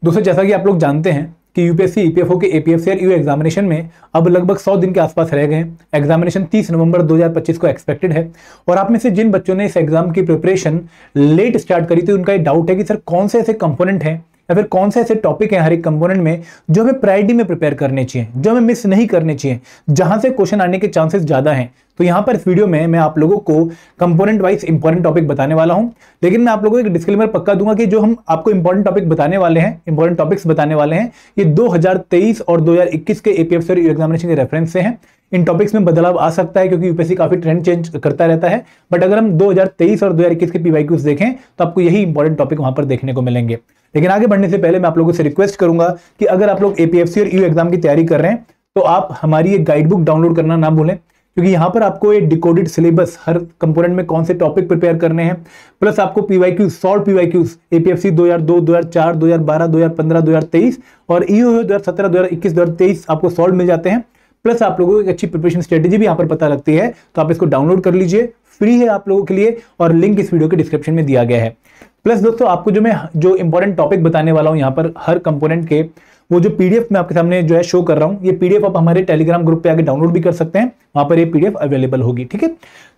दोस्तों जैसा कि आप लोग जानते हैं कि यूपीएससी ईपीएफओ के एपीएफसी और ईओ एग्जामिनेशन में अब लगभग 100 दिन के आसपास रह गए हैं। एग्जामिनेशन 30 नवंबर 2025 को एक्सपेक्टेड है। और आप में से जिन बच्चों ने इस एग्जाम की प्रिपरेशन लेट स्टार्ट करी थी, उनका एक डाउट है कि सर कौन से ऐसे कंपोनेंट हैं या फिर कौन से ऐसे टॉपिक हैं हर एक कंपोनेंट में जो हमें प्रायोरिटी में प्रिपेयर करने चाहिए, जो हमें मिस नहीं करने चाहिए, जहां से क्वेश्चन आने के चांसेस ज्यादा हैं। तो यहां पर इस वीडियो में मैं आप लोगों को कंपोनेंट वाइज इंपॉर्टेंट टॉपिक बताने वाला हूं। लेकिन मैं आप लोगों को एक डिस्क्लेमर पक्का दूंगा कि जो हम आपको इंपॉर्टेंट टॉपिक बताने वाले हैं, इंपॉर्टेंट टॉपिक्स बताने वाले हैं, ये 2023 और 2021 के एपीएफसी और एग्जामिनेशन के रेफरेंस से हैं। इन टॉपिक्स में बदलाव आ सकता है क्योंकि यूपीएससी काफी ट्रेंड चेंज करता रहता है। बट अगर हम 2023 और 2021 के पीवाईक्यूज देखें तो आपको यही इंपॉर्टेंट टॉपिक वहां पर देखने को मिलेंगे। लेकिन आगे बढ़ने से पहले मैं आप लोगों से रिक्वेस्ट करूंगा कि अगर आप लोग एपीएफसी और ईओ एग्जाम की तैयारी कर रहे हैं तो आप हमारी एक गाइड बुक डाउनलोड करना ना भूलें, क्योंकि यहां पर आपको एक डिकोडेड सिलेबस, हर कंपोनेंट में कौन से टॉपिक प्रिपेयर करने हैं, प्लस आपको पीवाईक्यूज, सॉल्व पीवाईक्यूज एपीएफसी 2002, 2004, 2012, 2015, 2023 और ईओ 2017, 2021, 2023 आपको सॉल्व मिल जाते हैं। प्लस आप लोगों को एक अच्छी प्रिपरेशन स्ट्रेटेजी भी यहां पर पता लगती है, तो आप इसको डाउनलोड कर लीजिए, फ्री है आप लोगों के लिए और लिंक इस वीडियो के डिस्क्रिप्शन में दिया गया है। प्लस दोस्तों आपको जो इंपॉर्टेंट टॉपिक बताने वाला हूं यहां पर हर कंपोनेंट के, वो जो पीडीएफ मैं आपके सामने जो है शो कर रहा हूं, ये पीडीएफ आप हमारे टेलीग्राम ग्रुप पे आके डाउनलोड भी कर सकते हैं, वहां पर ये पीडीएफ अवेलेबल होगी। ठीक है,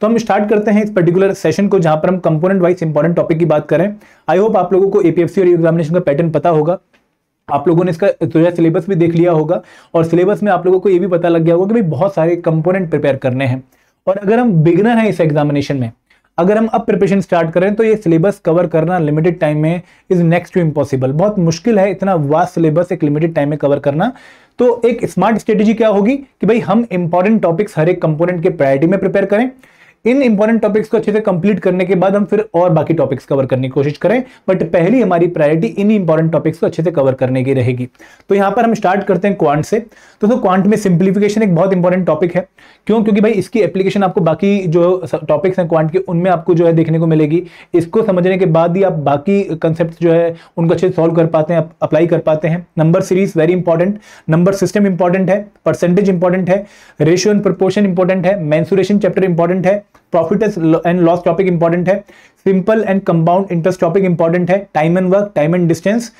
तो हम स्टार्ट करते हैं इस पर्टिकुलर सेशन को जहां पर हम कंपोनेंट वाइज इंपॉर्टेंट टॉपिक की बात करें। आई होप आप लोगों को एपीएफसी और एग्जामिनेशन का पैटर्न पता होगा, आप लोगों ने इसका जो है सिलेबस भी देख लिया होगा और सिलेबस में आप लोगों को ये भी पता लग गया होगा कि भाई बहुत सारे कंपोनेंट प्रिपेयर करने हैं। और अगर हम बिगिनर हैं इस एग्जामिनेशन में, अगर हम अब प्रिपरेशन स्टार्ट करें तो ये सिलेबस कवर करना लिमिटेड टाइम में इज नेक्स्ट टू इम्पॉसिबल। बहुत मुश्किल है इतना वास्ट सिलेबस एक लिमिटेड टाइम में कवर करना। तो एक स्मार्ट स्ट्रेटेजी क्या होगी कि भाई हम इंपॉर्टेंट टॉपिक्स हर एक कंपोनेंट के प्रायोरिटी में प्रिपेयर करें। इन इंपॉर्टेंट टॉपिक्स को अच्छे से कंप्लीट करने के बाद हम फिर और बाकी टॉपिक्स कवर करने की कोशिश करें, बट पहली हमारी प्रायोरिटी इन इंपॉर्टेंट टॉपिक्स को अच्छे से कवर करने की रहेगी। तो यहां पर हम स्टार्ट करते हैं क्वांट से। तो क्वांट में सिंप्लीफिकेशन एक बहुत इंपॉर्टेंट टॉपिक है। क्यों? क्योंकि भाई इसकी एप्लीकेशन आपको बाकी जो टॉपिक्स हैं क्वांट के, उनमें आपको जो है देखने को मिलेगी। इसको समझने के बाद ही आप बाकी कंसेप्ट जो है उनको अच्छे से सॉल्व कर पाते हैं, अप्लाई कर पाते हैं। Number series very important, number system important है, परसेंटेज इंपॉर्टेंट है, रेशियो एंड प्रोपोर्शन इंपॉर्टेंट है, मेंसुरेशन चैप्टर इंपॉर्टेंट है, profit and loss topic important है, simple and compound interest topic important है, time and work, time and distance,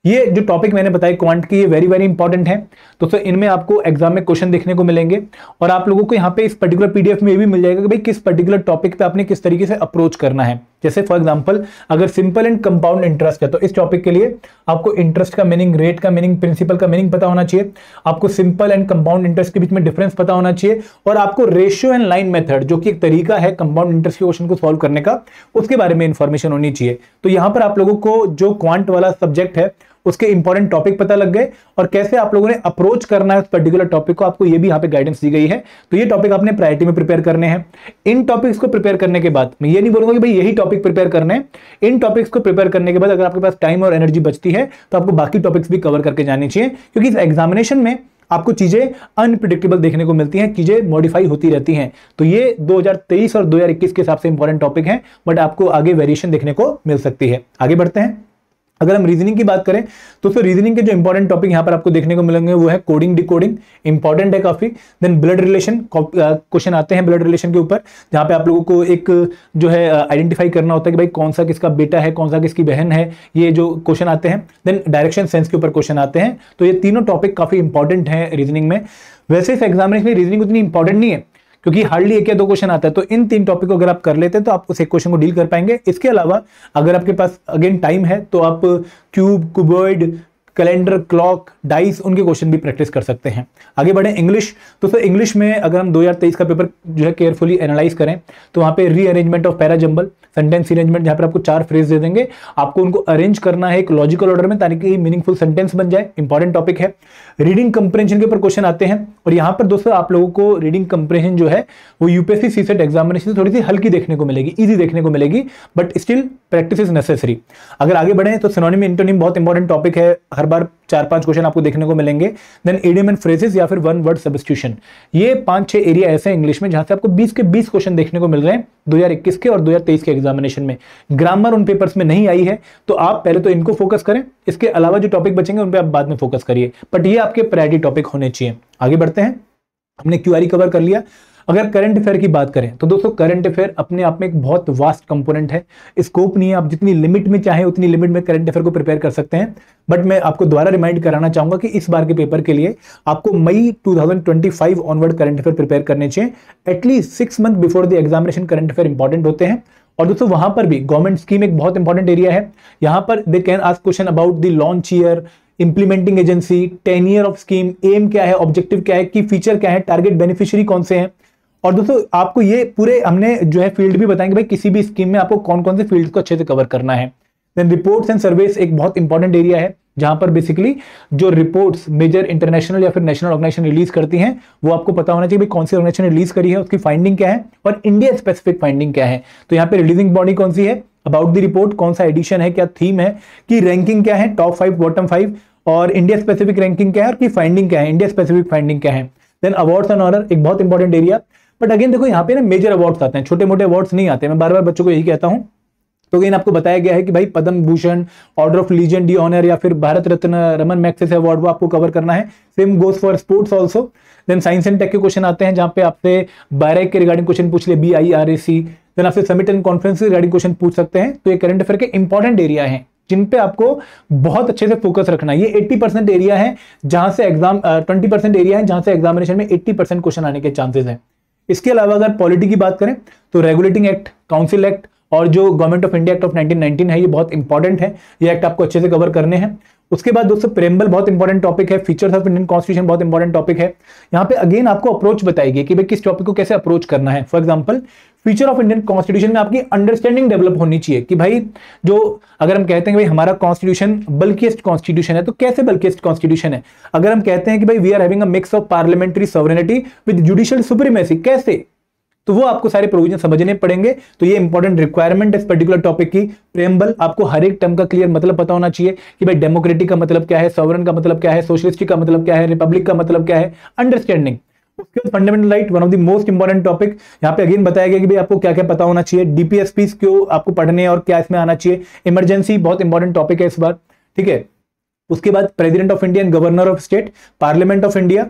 ये जो topic मैंने बताया क्वांट की, ये वेरी वेरी इंपॉर्टेंट है। तो सर इनमें आपको एग्जाम में क्वेश्चन देखने को मिलेंगे और आप लोगों को यहाँ पे इस पर्टिकुलर पीडीएफ में ये भी मिल जाएगा कि भाई किस पर्टिकुलर टॉपिक पे आपने किस तरीके से अप्रोच करना है। जैसे फॉर एग्जांपल अगर सिंपल एंड कंपाउंड इंटरेस्ट है तो इस टॉपिक के लिए आपको इंटरेस्ट का मीनिंग, रेट का मीनिंग, प्रिंसिपल का मीनिंग पता होना चाहिए, आपको सिंपल एंड कंपाउंड इंटरेस्ट के बीच में डिफरेंस पता होना चाहिए और आपको रेशियो एंड लाइन मेथड, जो कि एक तरीका है कंपाउंड इंटरेस्ट के क्वेश्चन को सॉल्व करने का, उसके बारे में इंफॉर्मेशन होनी चाहिए। तो यहां पर आप लोगों को जो क्वांट वाला सब्जेक्ट है उसके इंपॉर्टेंट टॉपिक पता लग गए और कैसे आप लोगों ने अप्रोच करना है उस पर्टिकुलर टॉपिक को, आपको ये भी यहाँ पे गाइडेंस दी गई है। तो ये टॉपिक आपने प्रायोरिटी में प्रिपेयर करने हैं। इन टॉपिक्स को प्रिपेयर करने के बाद मैं ये नहीं बोलूंगा कि भाई यही टॉपिक प्रिपेयर करने हैं। इन टॉपिक्स को प्रिपेयर करने के बाद अगर आपके पास टाइम और एनर्जी बचती है तो आपको बाकी टॉपिक्स भी कवर करके जानी चाहिए, क्योंकि इस एग्जामिनेशन में आपको चीजें अनप्रिडिक्टेबल देखने को मिलती हैं, चीजें मॉडिफाई होती रहती हैं। तो ये 2023 और 2021 के हिसाब से इंपॉर्टेंट टॉपिक है, बट आपको आगे वेरिएशन देखने को मिल सकती है। आगे बढ़ते हैं। अगर हम रीजनिंग की बात करें तो फिर रीजनिंग के जो इंपॉर्टेंट टॉपिक यहां पर आपको देखने को मिलेंगे वो है कोडिंग, डिकोडिंग, इंपॉर्टेंट है काफी। देन ब्लड रिलेशन, क्वेश्चन आते हैं ब्लड रिलेशन के ऊपर, जहां पे आप लोगों को एक जो है आइडेंटिफाई करना होता है कि भाई कौन सा किसका बेटा है, कौन सा किसकी बहन है, ये जो क्वेश्चन आते हैं। देन डायरेक्शन सेंस के ऊपर क्वेश्चन आते हैं। तो ये तीनों टॉपिक काफी इंपॉर्टेंट है रीजनिंग में। वैसे इस एग्जामिनेशन में रीजनिंग उतनी इंपॉर्टेंट नहीं है क्योंकि हार्डली एक या दो क्वेश्चन आता है, तो इन तीन टॉपिक को अगर आप कर लेते हैं तो आप उस एक क्वेश्चन को डील कर पाएंगे। इसके अलावा अगर आपके पास अगेन टाइम है तो आप cube, cuboid, calendar, clock, dice, उनके क्वेश्चन भी प्रैक्टिस कर सकते हैं। आगे बढ़े इंग्लिश। तो सर इंग्लिश में अगर हम 2023 का पेपर जो है केयरफुली एनालाइज करें तो वहां पे rearrangement of para jumble, sentence arrangement, जहां पर आपको 4 फ्रेज दे देंगे, आपको उनको अरेंज करना है एक लॉजिकल ऑर्डर में ताकि मीनिंगफुल सेंटेंस बन जाए। इंपॉर्टेंट टॉपिक है। रीडिंग कंप्रेहेंशन के ऊपर क्वेश्चन आते हैं और यहां पर दोस्तों आप लोगों को रीडिंग कंप्रेहेंशन जो है वो यूपीएससी सीसेट एग्जामिनेशन से थोड़ी सी हल्की देखने को मिलेगी, इजी देखने को मिलेगी, but still practice is necessary. अगर आगे बढ़े तो सिनोनिम, एंटोनिम बहुत इंपॉर्टेंट टॉपिक है, हर बार 4-5 क्वेश्चन आपको देखने को मिलेंगे। देन इडियम एंड फ्रेजेस या फिर वन वर्ड सब्स्टिट्यूशन, ये 5-6 एरिया ऐसे हैं इंग्लिश में जहां से आपको 20 के 20 क्वेश्चन देखने को मिल रहे हैं 2021 के और 2023 के एग्जामिनेशन में। ग्रामर उन पेपर्स में नहीं आई है तो आप पहले तो इनको फोकस करें, इसके अलावा जो टॉपिक बचेंगे उन पे आप बाद में फोकस करिए, बट ये आपके प्रायोरिटी टॉपिक होने चाहिए। आगे बढ़ते हैं। हमने क्यूआरई कवर कर लिया। अगर करंट अफेयर की बात करें तो दोस्तों करंट अफेयर अपने आप में एक बहुत वास्ट कंपोनेंट है, स्कोप नहीं है, आप जितनी लिमिट में चाहे उतनी लिमिट में करंट अफेयर को प्रिपेयर कर सकते हैं। बट मैं आपको दोबारा रिमाइंड कराना चाहूंगा कि इस बार के पेपर के लिए आपको मई 2025 ऑनवर्ड करंट अफेयर प्रिपेयर करने चाहिए। At least 6 month before the examination current affair important होते हैं। और दोस्तों वहां पर भी गवर्नमेंट स्कीम एक बहुत इंपॉर्टेंट एरिया है। यहां पर they can ask question about the launch year, implementing agency, 10 year of scheme, aim क्या है, ऑब्जेक्टिव क्या है, की फीचर क्या है, टारगेट बेनिफिशियरी कौन से हैं। और दोस्तों आपको ये पूरे हमने जो है फील्ड भी बताएंगे भाई किसी भी स्कीम में आपको कौन कौन से फील्ड को अच्छे से कवर करना है। देन रिपोर्ट्स एंड सर्वेस एक बहुत इंपॉर्टेंट एरिया है, जहां पर बेसिकली जो रिपोर्ट्स मेजर इंटरनेशनल या फिर नेशनल ऑर्गेनाइजेशन रिलीज करती हैं वो आपको पता होना चाहिए कौन सी ऑर्गेनाइजेशन रिलीज करी है, उसकी फाइंडिंग क्या है और इंडिया स्पेसिफिक फाइंडिंग क्या है। तो यहाँ पे रिलीजिंग बॉडी कौन सी है, अबाउट द रिपोर्ट कौन सा एडिशन है, क्या थीम है, की रैंकिंग क्या है, टॉप 5 बॉटम 5, और इंडिया स्पेसिफिक रैंकिंग क्या है और की फाइंडिंग क्या है, इंडिया स्पेसिफिक फाइंडिंग क्या है। देन अवार्ड्स एंड ऑनर एक बहुत इंपॉर्टेंट एरिया। बट अगेन देखो यहाँ पे ना मेजर अवार्ड्स आते हैं, छोटे मोटे अवार्ड्स नहीं आते। मैं बार बार बच्चों को यही कहता हूं। तो अगेन आपको बताया गया है कि भाई Padma Bhushan, order of Legion de Honour या फिर भारत रत्न, रमन मैग्सेसे अवार्ड वो आपको कवर करना है। Same goes for sports also. Then science and tech के क्वेश्चन आते हैं, जहां पे आपसे बायरैक के रिगार्डिंग क्वेश्चन पूछ ले, BIRAC। देन आपसे summit and conference regarding question पूछ सकते हैं। तो ये करंट अफेयर के इंपॉर्टेंट एरिया है जिन पे आपको बहुत अच्छे से फोकस रखना है। ये 80% एरिया है जहां से एग्जाम 20% एरिया है जहां से एग्जामिनेशन में 80% क्वेश्चन आने के चांसेस हैं। इसके अलावा अगर पॉलिटी की बात करें तो रेगुलेटिंग एक्ट, काउंसिल एक्ट और जो government of India act of 1919 है, ये बहुत इंपॉर्टेंट है। ये एक्ट आपको अच्छे से कवर करने हैं। उसके बाद दोस्तों प्रेम्बल बहुत इंपॉर्टेंट टॉपिक है, फीचर्स ऑफ इंडियन कॉन्स्टिट्यूशन बहुत इंपॉर्टेंट टॉपिक है। यहाँ पे अगेन आपको अप्रोच बताएगी कि भाई किस टॉपिक को कैसे अप्रोच करना है। For example feature of Indian constitution में आपकी अंडरस्टैंडिंग डेवलप होनी चाहिए कि भाई जो अगर हम कहते हैं कि भाई हमारा कॉन्स्टिट्यूशन बल्किएस्ट कॉन्स्टिट्यूशन है, तो कैसे बल्किएस्ट कॉन्स्टिट्यूशन है। अगर हम कहते हैं कि भाई we are having a mix of parliamentary sovereignty with judicial supremacy, कैसे, तो वो आपको सारे प्रोविजन समझने पड़ेंगे। तो ये इंपॉर्टेंट रिक्वायरमेंट है इस पर्टिकुलर टॉपिक की। प्रेम्बल आपको हर एक टर्म का क्लियर मतलब पता होना चाहिए कि भाई डेमोक्रेटिक का मतलब क्या है, सॉवरन का मतलब क्या है, सोशलिस्टिक का मतलब क्या है, रिपब्लिक का मतलब क्या है, अंडरस्टैंडिंग। उसके बाद fundamental right, one of the most important topic. यहाँ पे अगेन बताया गया कि भाई आपको क्या क्या पता होना चाहिए, DPSPs क्यों आपको पढ़ने हैं और क्या इसमें आना चाहिए। इमरजेंसी बहुत इंपॉर्टेंट टॉपिक है इस बार, ठीक है। उसके बाद president of India and governor of state, parliament of India.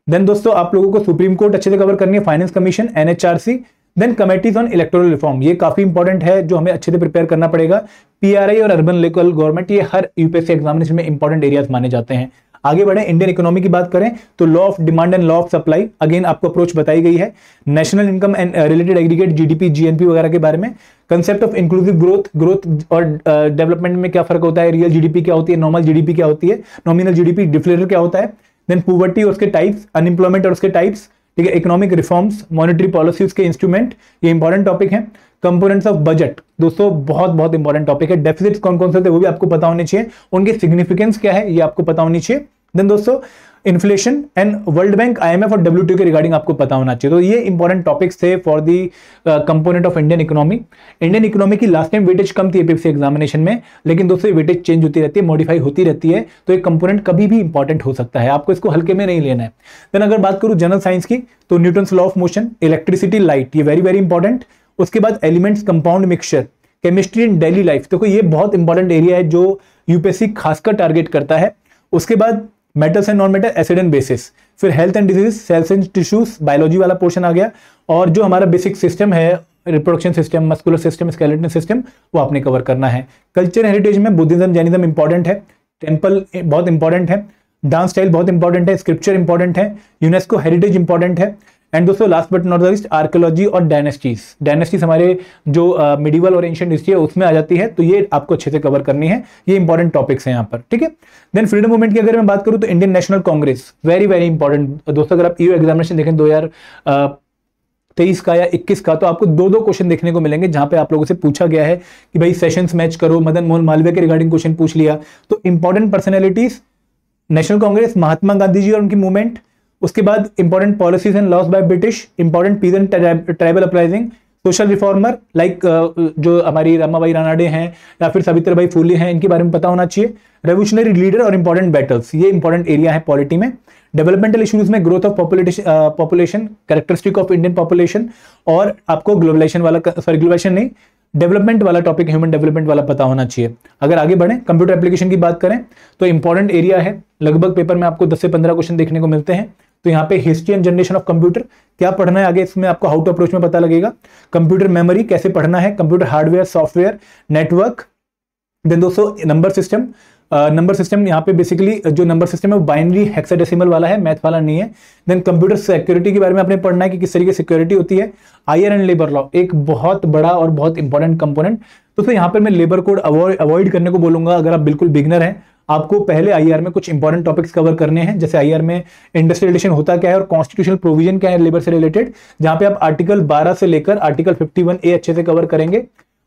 Then दोस्तों आप लोगों को सुप्रीम कोर्ट अच्छे से कवर करनी है, finance commission, NHRC। Then committees on electoral reform, ये काफी इंपॉर्टेंट है जो हमें अच्छे से प्रिपेयर करना पड़ेगा। PRI और अर्बन लोकल गवर्नमेंट, ये हर UPSC एग्जामिनेशन में इंपॉर्टेंट एरियाज माने जाते हैं। आगे बढ़े, इंडियन इकोनॉमी की बात करें तो law of demand and law of supply, again आपको अप्रोच बताई गई है। National income and related aggregate, GDP, GNP वगैरह के बारे में। Concept of inclusive growth, growth और डेवलपमेंट में क्या फर्क होता है, रियल GDP क्या होती है, नॉर्मल GDP क्या होती है, नॉमिनल GDP, डिफ्लेटर क्या होता है। देन पॉवर्टी और उसके टाइप्स, अनएम्प्लॉयमेंट और उसके टाइप्स, ठीक है। इकोनॉमिक रिफॉर्म्स, मॉनेटरी पॉलिसी उसके इंस्ट्रूमेंट, ये इंपॉर्टेंट टॉपिक है। कंपोनेंट्स ऑफ बजट, दोस्तों बहुत बहुत इंपॉर्टेंट टॉपिक है। डेफिसिट्स कौन कौन से थे वो भी आपको पता होने चाहिए, उनकी सिग्निफिकेंस क्या है ये आपको पता होनी चाहिए। देन दोस्तों inflation and world bank, IMF और WTO के रिगार्डिंग आपको पता होना चाहिए। तो ये इंपॉर्टेंट टॉपिक्स थे for the component of Indian economy. Indian economy की लास्ट टाइम वेटेज कम थी APSC एग्जामिनेशन में, लेकिन दोस्तों वेटेज चेंज होती रहती है, मॉडिफाई होती रहती है। तो एक कंपोनेंट कभी भी इंपॉर्टेंट हो सकता है, आपको इसको हल्के में नहीं लेना है। देन अगर बात करूं जनरल साइंस की तो Newton's law of motion, electricity, light, ये वेरी वेरी इंपॉर्टेंट। उसके बाद elements, compound mixture, chemistry in daily life, देखो ये बहुत इंपॉर्टेंट एरिया है जो UPSC खासकर टारगेट करता है। उसके बाद metals and non metal, acid and bases, फिर health and disease, cells and tissues, biology वाला पोर्शन आ गया। और जो हमारा बेसिक सिस्टम है, reproduction system, muscular system, skeleton system, वो आपने कवर करना है। कल्चर हेरिटेज में बुद्धिज्म, जैनिज्म इंपॉर्टेंट है, टेम्पल बहुत इंपॉर्टेंट है, डांस स्टाइल बहुत इंपॉर्टेंट है, स्क्रिप्चर इंपॉर्टेंट है, यूनेस्को हेरिटेज इंपॉर्टेंट है। एंड दोस्तों last but not the least archaeology और डायनेस्टीज। डायनेस्टीज हमारे जो मिडिवल और एंशिएंट हिस्ट्री है उसमें आ जाती है, तो ये आपको अच्छे से कवर करनी है। ये इंपॉर्टेंट टॉपिक्स हैं यहाँ पर, ठीक है। देन फ्रीडम मूवमेंट की अगर मैं बात करूँ तो Indian national Congress, very very important दोस्तों। अगर आप EU एग्जामिनेशन देखें 2023 का या 21 का, तो आपको दो क्वेश्चन देखने को मिलेंगे जहां पे आप लोगों से पूछा गया है कि भाई सेशंस मैच करो, मदन मोहन मालवीय के रिगार्डिंग क्वेश्चन पूछ लिया। तो important personalities, national Congress, Mahatma Gandhi ji और उनकी मूवमेंट। उसके बाद important policies and loss by British, important peasant tribal uprising, social reformer like जो हमारी रमाबाई रानाडे हैं या फिर सावित्रीबाई फुले हैं, इनके बारे में पता होना चाहिए। रेवोल्यूशनरी लीडर और इंपॉर्टेंट बैटल्स, ये इंपॉर्टेंट एरिया है पॉलिटी में। डेवलपमेंटल इश्यूज में growth of population, characteristic of Indian population, और आपको ग्लोबलाइजेशन वाला, सॉरी ग्लोबलाइजेशन नहीं, डेवलपमेंट वाला टॉपिक, ह्यूमन डेवलपमेंट वाला पता होना चाहिए। अगर आगे बढ़े कंप्यूटर एप्लीकेशन की बात करें तो इंपॉर्टेंट एरिया है, लगभग पेपर में आपको 10 से 15 क्वेश्चन देखने को मिलते हैं। तो यहाँ पे history and generation of computer क्या पढ़ना है आगे, इसमें आपको हाउ टू अप्रोच में पता लगेगा। कंप्यूटर मेमोरी कैसे पढ़ना है, computer hardware, software, network. Then दोस्तों नंबर सिस्टम यहाँ पे बेसिकली जो नंबर सिस्टम है वो बाइनरी हेक्साडेसिमल वाला है, मैथ वाला नहीं है। देन कंप्यूटर सिक्योरिटी के बारे में आपने पढ़ना है कि किस तरीके से सिक्योरिटी होती है। आईआर एंड लेबर लॉ एक बहुत बड़ा और बहुत इंपॉर्टेंट कंपोनेंट। तो यहाँ पे मैं लेबर कोड अवॉइड करने को बोलूंगा। अगर आप बिल्कुल बिगनर हैं, आपको पहले आईआर में कुछ इंपॉर्टेंट टॉपिक्स कवर करने हैं, जैसे आईआर में इंडस्ट्रियल रिलेशन होता क्या है और कॉन्स्टिट्यूशनल प्रोविजन क्या है लेबर से रिलेटेड, जहां पे आप आर्टिकल 12 से लेकर आर्टिकल 51A अच्छे से कवर करेंगे।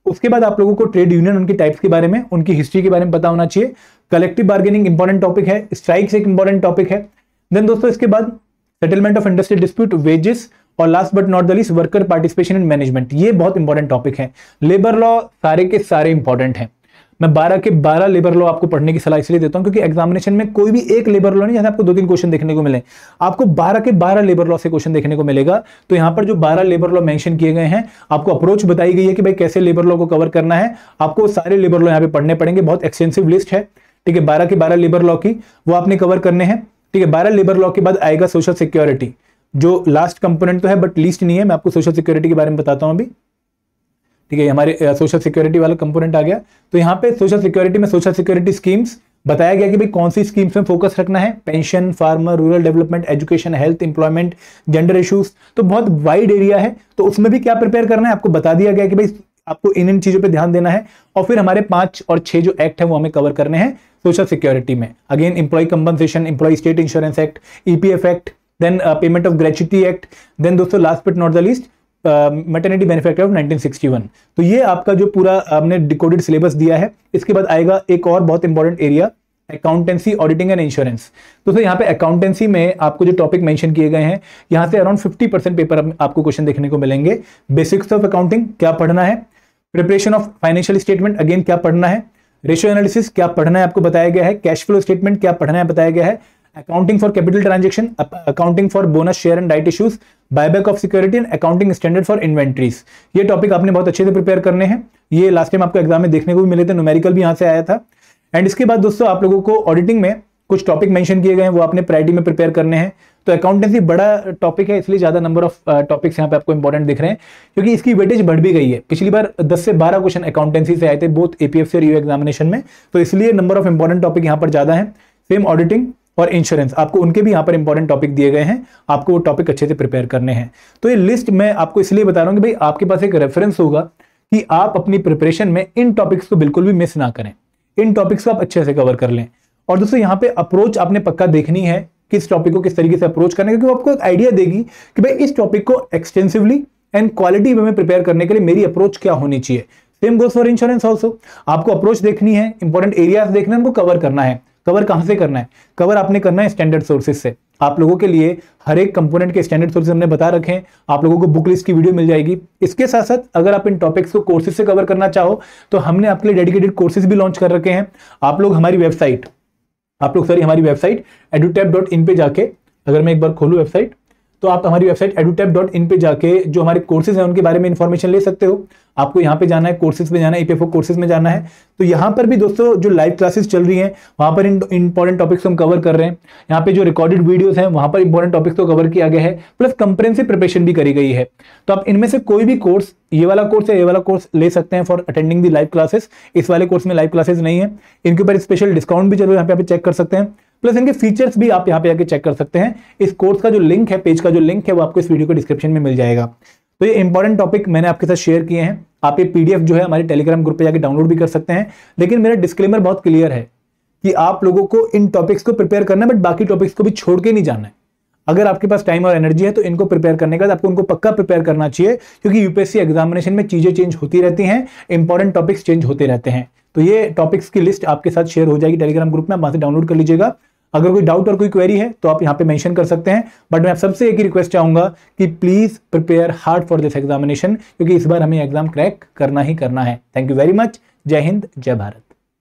उसके बाद आप लोगों को ट्रेड यूनियन, उनकी टाइप्स के बारे में, उनकी हिस्ट्री के बारे में पता होना चाहिए। कलेक्टिव बार्गेनिंग इंपॉर्टेंट टॉपिक है, स्ट्राइक्स एक इंपॉर्टेंट टॉपिक है। देन दोस्तों इसके बाद settlement of industrial dispute, wages, और last but not the least worker participation in management, ये बहुत इंपॉर्टेंट टॉपिक है। लेबर लॉ सारे के सारे इंपॉर्टेंट हैं। मैं 12 के 12 लेबर लॉ आपको पढ़ने की सलाह इसलिए देता हूं क्योंकि एग्जामिनेशन में कोई भी एक लेबर लॉ नहीं, जैसे आपको 2-3 क्वेश्चन देखने को मिले, आपको 12 के 12 लेबर लॉ से क्वेश्चन देखने को मिलेगा। तो यहां पर जो 12 लेबर लॉ मेंशन किए गए हैं, आपको अप्रोच बताई गई है कि भाई कैसे लेबर लॉ को कवर करना है। आपको सारे लेबर लॉ यहां पे पढ़ने पड़ेंगे, बहुत एक्सटेंसिव लिस्ट है, ठीक है। 12 के 12 लेबर लॉ की वो आपने कवर करने हैं, ठीक है। 12 लेबर लॉ के बाद आएगा सोशल सिक्योरिटी, जो लास्ट कंपोनेंट तो है बट लीस्ट नहीं है। मैं आपको सोशल सिक्योरिटी के बारे में बताता हूं अभी, ठीक है। हमारे सोशल सिक्योरिटी वाला कंपोनेंट आ गया। तो यहाँ पे सोशल सिक्योरिटी में सोशल सिक्योरिटी स्कीम्स बताया गया कि भाई कौन सी स्कीम्स में फोकस रखना है, pension, farmer, rural development, education, health, employment, gender issues, तो बहुत वाइड एरिया है। तो उसमें भी क्या प्रिपेयर करना है आपको बता दिया गया कि भाई आपको इन चीजों पे ध्यान देना है। और फिर हमारे 5 और 6 जो एक्ट है वो हमें कवर करने हैं सोशल सिक्योरिटी में। Again employ compensation, employ state insurance act, EPF act, then payment of gratuity act, then दोस्तों last but not the least maternity benefit act of 1961। तो ये आपका जो पूरा आपने डिकोडेड सिलेबस दिया है। इसके बाद आएगा एक और बहुत important area, accountancy, auditing and insurance. तो यहाँ पे अकाउंटेंसी में आपको जो टॉपिक मेंशन किए गए हैं, यहाँ से अराउंड 50% पेपर आपको क्वेश्चन देखने को मिलेंगे। बेसिक्स ऑफ अकाउंटिंग क्या पढ़ना है, preparation of financial statement again क्या पढ़ना है, रेशियो एनालिसिस क्या पढ़ना है आपको बताया गया है, कैश फ्लो स्टेटमेंट क्या पढ़ना है बताया गया है, accounting for capital transaction, accounting for bonus share and right issues, buyback of security and accounting standard for inventories. ये टॉपिक आपने बहुत अच्छे से प्रिपेयर करने हैं। ये लास्ट टाइम आपको एग्जाम में देखने को भी मिले थे, न्यूमेरिकल भी यहां से आया था। एंड इसके बाद दोस्तों आप लोगों को ऑडिटिंग में कुछ टॉपिक मेंशन किए गए हैं, वो आपने प्रायोरिटी में प्रिपेयर करने हैं। तो अकाउंटेंसी बड़ा टॉपिक है, इसलिए ज्यादा नंबर ऑफ टॉपिक्स यहाँ पे आपको इंपॉर्टेंट दिख रहे हैं, क्योंकि इसकी वेटेज बढ़ भी गई है। पिछली बार 10 से 12 क्वेश्चन अकाउंटेंसी से आए थे, बोथ एपीएफसी और यूए एग्जामिनेशन में, तो इसलिए नंबर ऑफ इंपॉर्टेंट टॉपिक यहाँ पर ज्यादा है। सेम ऑडिटिंग और इंश्योरेंस, आपको उनके भी यहाँ पर इंपॉर्टेंट टॉपिक दिए गए हैं, आपको वो टॉपिक अच्छे से प्रिपेयर करने हैं। तो ये लिस्ट मैं आपको इसलिए बता रहा हूँ कि भाई आपके पास एक रेफरेंस होगा कि आप अपनी प्रिपरेशन में इन टॉपिक्स को बिल्कुल भी मिस ना करें, इन टॉपिक्स को आप अच्छे से कवर कर लें। और दोस्तों यहाँ पे अप्रोच आपने पक्का देखनी है, किस टॉपिक को किस तरीके से अप्रोच करना है, क्योंकि आपको एक आइडिया देगी कि भाई इस टॉपिक को एक्सटेंसिवली एंड क्वालिटी में प्रिपेयर करने के लिए मेरी अप्रोच क्या होनी चाहिए। Same goes for insurance also, आपको अप्रोच देखनी है, इंपॉर्टेंट एरियाज देखना है, उनको कवर करना है। कवर कहां से करना है, कवर आपने करना है स्टैंडर्ड सोर्सेज से। आप लोगों के लिए हर एक कंपोनेंट के स्टैंडर्ड सोर्सेज हमने बता रखे हैं, आप लोगों को बुक लिस्ट की वीडियो मिल जाएगी। इसके साथ साथ अगर आप इन टॉपिक्स को कोर्सेज से कवर करना चाहो तो हमने आपके लिए डेडिकेटेड कोर्सेज भी लॉन्च कर रखे हैं। आप लोग हमारी वेबसाइट edutap.in पे जाके, अगर मैं एक बार खोलूं वेबसाइट, तो आप हमारी वेबसाइट edutap.in पे जाके जो हमारे कोर्सेज हैं उनके बारे में इंफॉर्मेशन ले सकते हो। आपको यहाँ पे जाना है, कोर्सेज में जाना है, ईपीएफओ कोर्सेज में जाना है। तो यहाँ पर भी दोस्तों जो लाइव क्लासेस चल रही हैं वहां पर इंपॉर्टेंट टॉपिक्स हम कवर कर रहे हैं। यहाँ पे जो रिकॉर्डेड वीडियोस हैं वहां पर इंपॉर्टेंट टॉपिक्स को कवर किया गया है, प्लस कंप्रेहेंसिव प्रिपरेशन भी करी गई है। तो आप इनमें से कोई भी कोर्स, ये वाला कोर्स या ये वाला कोर्स ले सकते हैं for attending the live classes. इस वाले कोर्स में लाइव क्लासेस नहीं है, इनके ऊपर स्पेशल डिस्काउंट भी चलो यहाँ पे चेक कर सकते हैं, प्लस इनके फीचर्स भी आप यहाँ पे आके चेक कर सकते हैं। इस कोर्स का जो लिंक है, पेज का जो लिंक है, वो आपको इस वीडियो के डिस्क्रिप्शन में मिल जाएगा। तो ये इंपॉर्टेंट टॉपिक मैंने आपके साथ शेयर किए हैं। आप ये पीडीएफ जो है हमारे टेलीग्राम ग्रुप पे जाके डाउनलोड भी कर सकते हैं। लेकिन मेरा डिस्क्लेमर बहुत क्लियर है कि आप लोगों को इन टॉपिक्स को प्रिपेयर करना है, बट बाकी टॉपिक्स को भी छोड़ के नहीं जाना है। अगर आपके पास टाइम और एनर्जी है तो इनको प्रिपेयर करने के बाद आपको उनको पक्का प्रिपेयर करना चाहिए, क्योंकि यूपीएससी एग्जामिनेशन में चीजें चेंज होती रहती हैं, इंपॉर्टेंट टॉपिक्स चेंज होते रहते हैं। तो ये टॉपिक्स की लिस्ट आपके साथ शेयर हो जाएगी टेलीग्राम ग्रुप में, आप वहां से डाउनलोड कर लीजिएगा। अगर कोई डाउट और कोई क्वेरी है तो आप यहाँ पे मेंशन कर सकते हैं, बट मैं आप सबसे एक ही रिक्वेस्ट चाहूंगा कि please prepare hard for this examination, क्योंकि इस बार हमें एग्जाम क्रैक करना ही करना है। Thank you very much. जय हिंद, जय भारत।